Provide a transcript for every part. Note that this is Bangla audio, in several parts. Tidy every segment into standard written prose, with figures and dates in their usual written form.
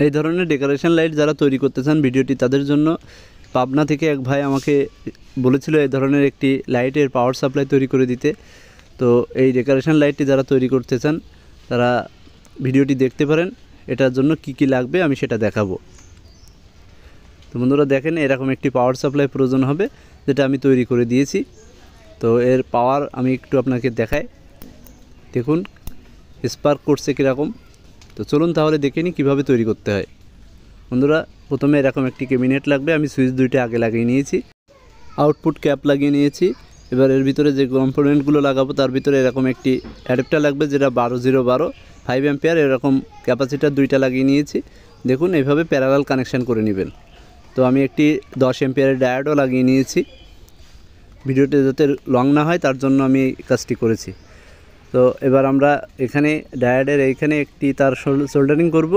এই ধরনের ডেকোরেশন লাইট যারা তৈরি করতে চান ভিডিওটি তাদের জন্য। পাবনা থেকে এক ভাই আমাকে বলেছিল এই ধরনের একটি লাইটের পাওয়ার সাপ্লাই তৈরি করে দিতে। তো এই ডেকোরেশন লাইটটি যারা তৈরি করতে চান তারা ভিডিওটি দেখতে পারেন। এটার জন্য কি কি লাগবে আমি সেটা দেখাবো। তো বন্ধুরা দেখেন, এরকম একটি পাওয়ার সাপ্লাই প্রয়োজন হবে, যেটা আমি তৈরি করে দিয়েছি। তো এর পাওয়ার আমি একটু আপনাকে দেখাই। দেখুন স্পার্ক করছে কীরকম। তো চলুন তাহলে দেখে নিই কীভাবে তৈরি করতে হয়। বন্ধুরা প্রথমে এরকম একটি ক্যাবিনেট লাগবে। আমি সুইচ দুইটা আগে লাগিয়ে নিয়েছি, আউটপুট ক্যাপ লাগিয়ে নিয়েছি। এবার এর ভিতরে যে কম্পোনেন্টগুলো লাগাবো তার ভিতরে এরকম একটি অ্যাডাপ্টার লাগবে, যেটা 12012 5 অ্যাম্পিয়ার এরকম ক্যাপাসিটার দুইটা লাগিয়ে নিয়েছি। দেখুন এইভাবে প্যারালাল কানেকশান করে নেবেন। তো আমি একটি 10 অ্যাম্পিয়ারের ডায়োডও লাগিয়ে নিয়েছি। ভিডিওটি যাতে লং না হয় তার জন্য আমি এই কাজটি করেছি। তো এবার আমরা এখানে ডায়োডের এইখানে একটি তার সোল্ডারিং করব।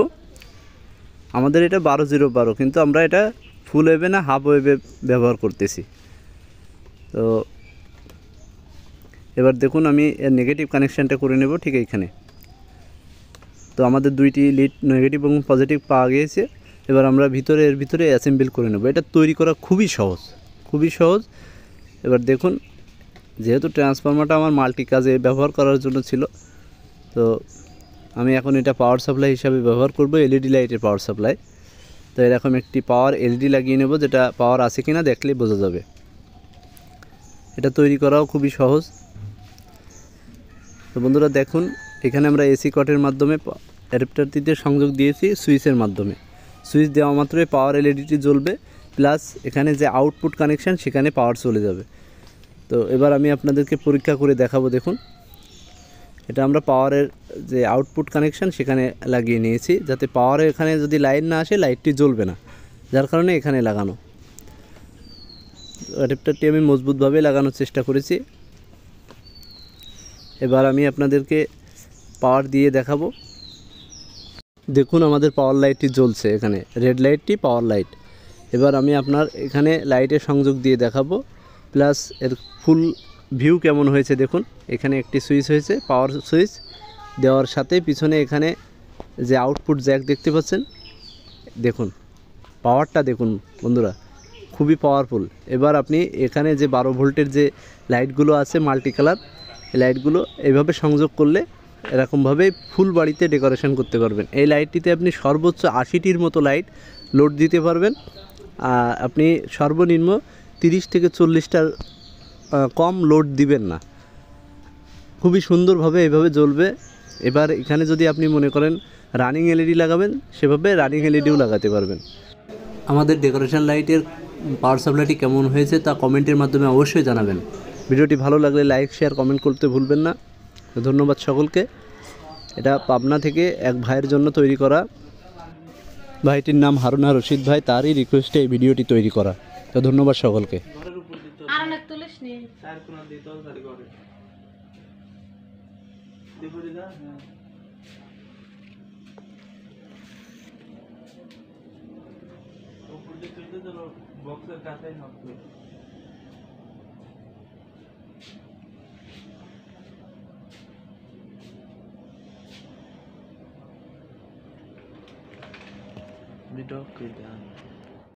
আমাদের এটা 12012, কিন্তু আমরা এটা ফুল ওয়েভে না হাফ ওয়েভে ব্যবহার করতেছি। তো এবার দেখুন আমি এর নেগেটিভ কানেকশানটা করে নেব ঠিক এইখানে। তো আমাদের দুইটি লিড নেগেটিভ এবং পজিটিভ পাওয়া গিয়েছে। এবার আমরা এর ভিতরে অ্যাসেম্বল করে নেব। এটা তৈরি করা খুবই সহজ। এবার দেখুন, যেহেতু ট্রান্সফরমারটা আমার মাল্টি কাজে ব্যবহার করার জন্য ছিল, তো আমি এখন এটা পাওয়ার সাপ্লাই হিসাবে ব্যবহার করব, এলইডি লাইটের পাওয়ার সাপ্লাই। তো এরকম একটি পাওয়ার এলইডি লাগিয়ে নেব, যেটা পাওয়ার আছে কিনা দেখলেই বোঝা যাবে। এটা তৈরি করাও খুবই সহজ। তো বন্ধুরা দেখুন, এখানে আমরা এসি কটের মাধ্যমে অ্যাডাপ্টারটিতে সংযোগ দিয়েছি সুইচের মাধ্যমে। সুইচ দেওয়া মাত্রই পাওয়ার এলইডিটি জ্বলবে, প্লাস এখানে যে আউটপুট কানেকশান সেখানে পাওয়ার চলে যাবে। তো এবার আমি আপনাদেরকে পরীক্ষা করে দেখাবো। দেখুন, এটা আমরা পাওয়ারের যে আউটপুট কানেকশান সেখানে লাগিয়ে নিয়েছি, যাতে পাওয়ারের এখানে যদি লাইন না আসে লাইটটি জ্বলবে না, যার কারণে এখানে লাগানো। অ্যাডাপ্টারটি আমি মজবুতভাবে লাগানোর চেষ্টা করেছি। এবার আমি আপনাদেরকে পাওয়ার দিয়ে দেখাবো। দেখুন আমাদের পাওয়ার লাইটটি জ্বলছে, এখানে রেড লাইটটি পাওয়ার লাইট। এবার আমি আপনার এখানে লাইটের সংযোগ দিয়ে দেখাবো, প্লাস এর ফুল ভিউ কেমন হয়েছে দেখুন। এখানে একটি সুইচ হয়েছে, পাওয়ার সুইচ দেওয়ার সাথে পিছনে এখানে যে আউটপুট জ্যাক দেখতে পাচ্ছেন, দেখুন পাওয়ারটা দেখুন বন্ধুরা, খুবই পাওয়ারফুল। এবার আপনি এখানে যে 12 ভোল্টের যে লাইটগুলো আছে মাল্টি কালার, এই লাইটগুলো এইভাবে সংযোগ করলে এরকমভাবে ফুল বাড়িতে ডেকোরেশন করতে পারবেন। এই লাইটটিতে আপনি সর্বোচ্চ 80টির মতো লাইট লোড দিতে পারবেন। আপনি সর্বনিম্ন 30 থেকে 40টার কম লোড দিবেন না। খুবই সুন্দরভাবে এইভাবে জ্বলবে। এবার এখানে যদি আপনি মনে করেন রানিং এলইডি লাগাবেন, সেভাবে রানিং এলইডিও লাগাতে পারবেন। আমাদের ডেকোরেশন লাইটের পাওয়ার সাপ্লাইটি কেমন হয়েছে তা কমেন্টের মাধ্যমে অবশ্যই জানাবেন। ভিডিওটি ভালো লাগলে লাইক শেয়ার কমেন্ট করতে ভুলবেন না। ধন্যবাদ সকলকে। এটা পাবনা থেকে এক ভাইয়ের জন্য তৈরি করা। ভাইটির নাম হারুনা রশিদ ভাই, তারই রিকোয়েস্টে এই ভিডিওটি তৈরি করা। তো ধন্যবাদ সকলকে। বক্সের কাছেই হবে। We talk with them.